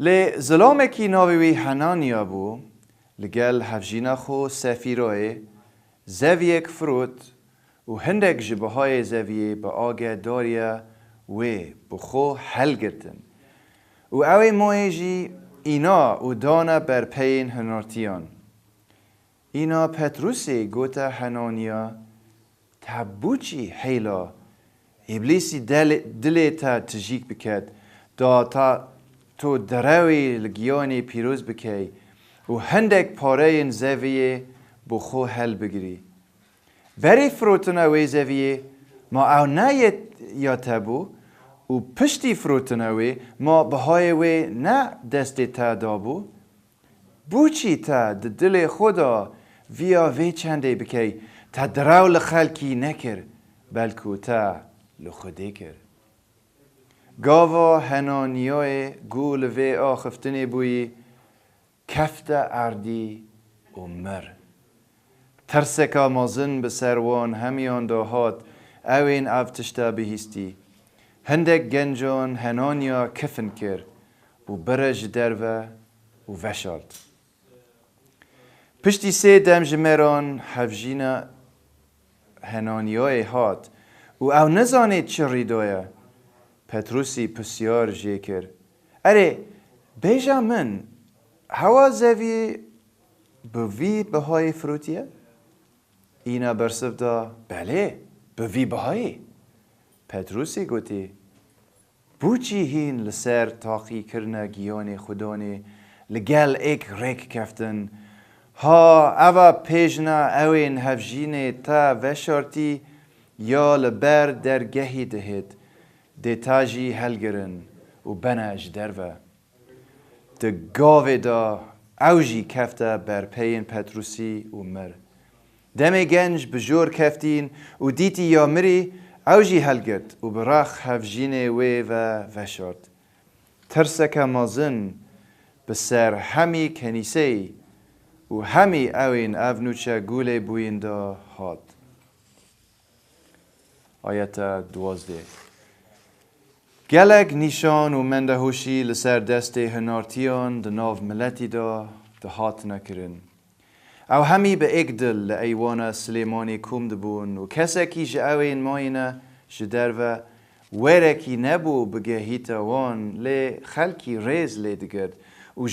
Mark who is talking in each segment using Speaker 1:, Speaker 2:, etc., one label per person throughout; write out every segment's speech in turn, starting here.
Speaker 1: لی ظلام کی ناوی هنانیا بو لگل هفجینا خو سفیرای زویک فروت و هندک جبهای زویه با آگه داریا و بخو حل گرتن و اوی مویجی اینا و دانا بر پین هنارتیان اینا پتروسی گوتا هنانیا تبوچی حیلا ابلیسی دلی تا تجیک بکد دا تا تو دروی لگیانی پیروز بکی و هندک پاره زویه بخو حل بگیری بری فروتنا وی زویه ما او نه یا تبو و پشتی فروتنا وی ما بهای وی نه دست تا دابو بوچی تا دل خدا ویا وی چنده بکی تا درو لخلکی نکر بلکو تا لخوده کر گاوا هنانیای گول وی آخفتنی بوی کفت اردی و مر ترسکا مازن به سروان همیان داهات اوین افتشتا بهیستی هندک گنجان هنانیا کفن کر و برج دروه و وشالت پشتی سه دم جمران حفجینا هنانیای هات و او نزانید چه ریدایه پتروسی پسیار جه کر اره بیجا من هوا زوی بوی بهای فروتیه؟ اینا برسف دا بله بوی بهای پتروسی گوتی بوچی هین لسر تاقی کرنا گیان خدانه لگل ایک ریک کفتن ها اوه پیجنا اوین هفجینه تا وشارتی یا لبر درگهی دهید دیتاجی هلگرن و بناج دروه ده گاوه دا اوجی کفته بر پین پتروسی و مر دم گنج بجور کفتین و دیتی یا مری اوجی هلگرد و براخ هفجینه وی و وشارد ترسک مازن بسر همی کنیسه و همی اوین اونوچه گوله بوینده هاد آیت 12 گلگ نیشان و مندهوشی لسر دست هنارتیان ده ناو ملتی دا ده هات نکرن او همی به ایک دل لعیوان سلیمانی کم دبون و کسکی جه اوین ماینه جدر و ویرکی نبو بگه هیتا وان لی خلکی ریز لی دگرد و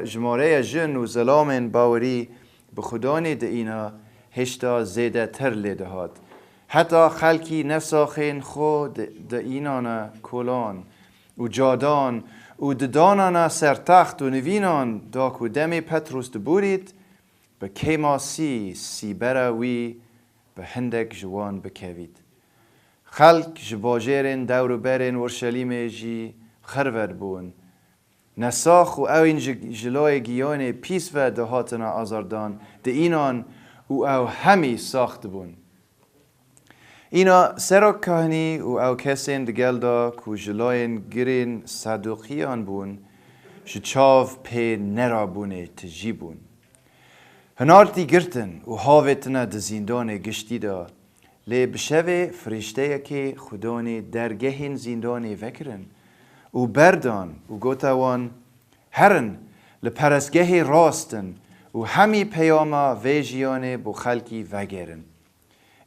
Speaker 1: جماره جن و ظلام باوری به خدانی ده اینا هشتا زیده تر لی دهاد حتی خلکی نفساخین خود ده اینانا کلان و جادان و ددانانا سرتخت و نوینان دا که دم پتروس دبورید به کیماسی سیبروی به هندک جوان بکوید خلق جباجرین دور برین ورشلیم جی خرورد بون نساخ و اوین جلای گیان پیس و دهاتنا آزاردان ده اینان او همی ساخت بون اینا سرک کهنی و او کسین دگل دا که جلاین گرین صدوقیان بون شچاو پی نرا بونه تجی بون هنارتی گرتن و هاوتنا ده زیندان گشتی دا لی بشوه فرشته که خدانی درگهین زیندانی وکرن و بردان و گوتاوان هرن لپرسگه راستن و همی پیاما ویجیان بو خلکی وگرن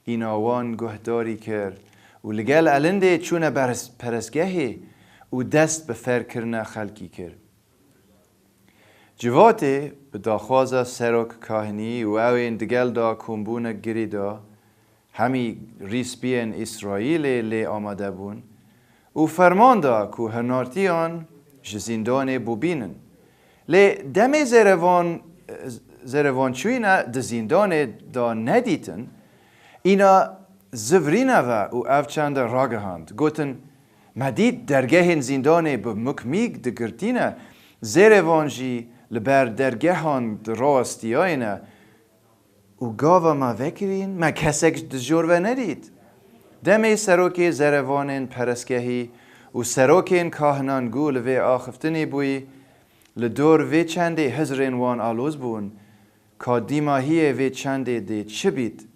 Speaker 1: این آوان گهداری کرد و لگل علنده چونه پرسگهی و دست به فر کرنا خلکی کرد جواته به داخوازا سرک کاهنی و اوین دگل دا کمبون گری دا همی ریسپین اسرائیل لی آمده بون و فرمان دا که هنارتیان جزیندان بوبینن لی دم زروان چوینا دزیندان دا ندیتن اینا زورینه و افچند راگهاند گوتن مدید درگه زیندان به مکمیگ دگرتینه زروانجی لبر درگهان راستی آینه و گاوا ما وکرین ما کسک دجور و ندید دم سروک زروانین پرسگهی و سروکین کاهنان گول و آخفتنی بوی لدور و چنده هزرین وان آلوز بون که دیماهی و چنده دی چه بید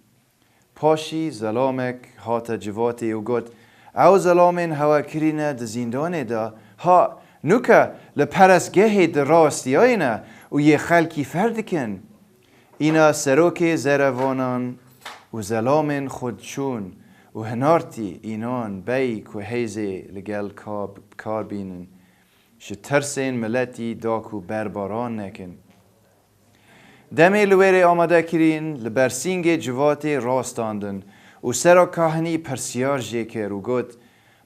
Speaker 1: پاشی ظلامک هات جواتی و گوت او ظلامین هوا کرینه ده زیندانه دا ها نوکا لپرستگاه دراستی آینه و یه خلکی فرد کن. اینا سروک زروانان و زلامن خودشون و هنارتی اینان بی که هیزه لگل کار بینن. ترسین ملتی داکو برباران نکن. دمی لویر آماده کرین لبرسینگ جوات راستاندن و سرا کهنی پرسیار جکر و گفت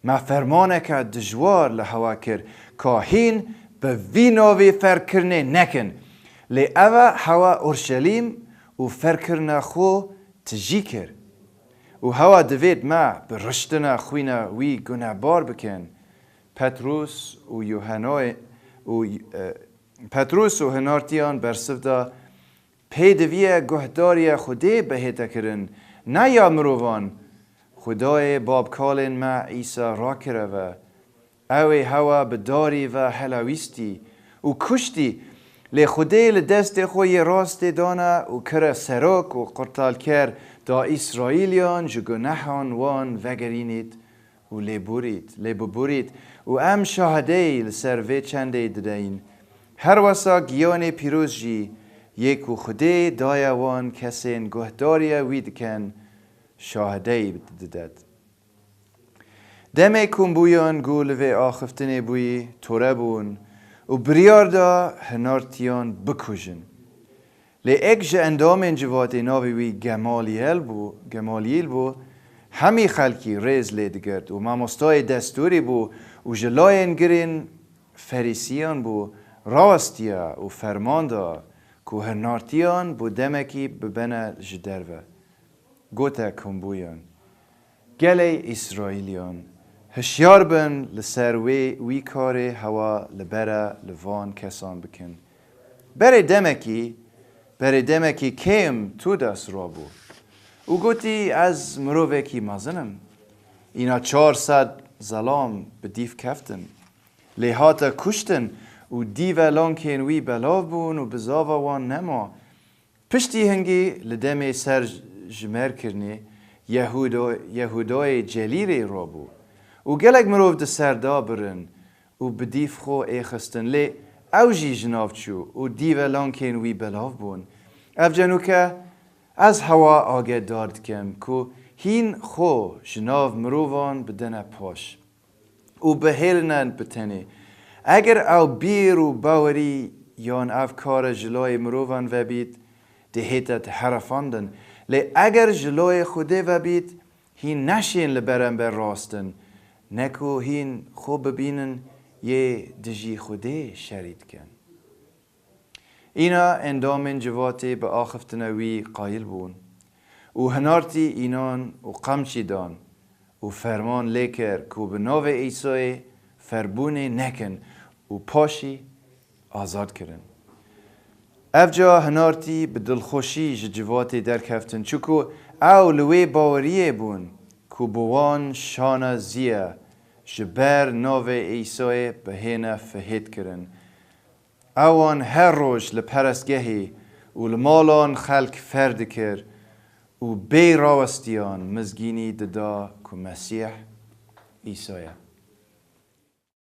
Speaker 1: ما فرمانه که دجوار لحوا کر کاهین به ویناوی فرکرنه نکن لی اوه هوا اورشلیم و فرکرنه خو تجی کر و هوا دوید ما به رشتنه خوینه وی گنابار بکن. پتروس و هنارتیان برسفده پیدویه گهداری خودی بهیده کرن نه یا مروان خدای باب کالن ما عیسی را کره و اوی هوا بداری و حلاویستی و کشتی لی خودی لدست خوی راست دانه و کره سراک و قرطال کر دا اسرائیلیان جگناهان وان وگرینید و لی ببورید و ام شاهده لسروی چنده ددین هر واسا گیان پیروز جی یک و خودی دایوان کسین گهداری وید کن شاهده ددد. دمه کن بویان گول و آخفتنه بوی توره بون و بریاردا هنارتیان بکوژن. لی اک جه اندام جوات ناوی وی گمالیل بو همی خلکی ریز لیدگرد و مامستای دستوری بو و جلاین گرین فریسیان بو راستیا و فرماندا که هنارتیان بو دمکی ببنه جدروه. گوته کمبویان گله اسرائیلیان هشیار بن لسر وی کاره هوا لبره لوان کسان بکن. بره دمکی کم تو دست را بو او گوتی از مروه کی مازنم اینا 400 ظلام به دیف کفتن لیهاتا کشتن و دیو لانکین وی بلاو بون و بزاوا وان نما پشتی هنگی لدم سر جمر کرنی یهودای جلیری را بو و گلگ مروه ده سردا برن و بدیف خو ایخستن لی اوجی جناف چو و دیو لانکین وی بلاو بون اف جنو که از هوا آگه دارد کم که هین خو جناف مروان بدن پاش و بهیلنن بتنی اگر او بیر و باوری یان افکار جلوی مروان و بید دهیتت حرفاندن لی اگر جلوی خوده و بید هین نشین لبرن بر راستن نکو هین خوب ببینن یه دجی خوده شرید کن. اینا اندامن جواتی به آخفتنوی قایل بون و هنارتی اینان و قمچی دان و فرمان لیکر که به ناو عیسی فربونه نکن و پاشی آزاد کرن. افجا هنارتی به دلخوشی جواتی در کفتن چکو او لوی باوریه بون که بوان شانه زیه جبر ناو عیسی به هینه فهید کرن. اوان هر روز لپرستگهی و لمالان خلق فرد کر و بی راوستیان مزگینی ددا که مسیح عیسیه.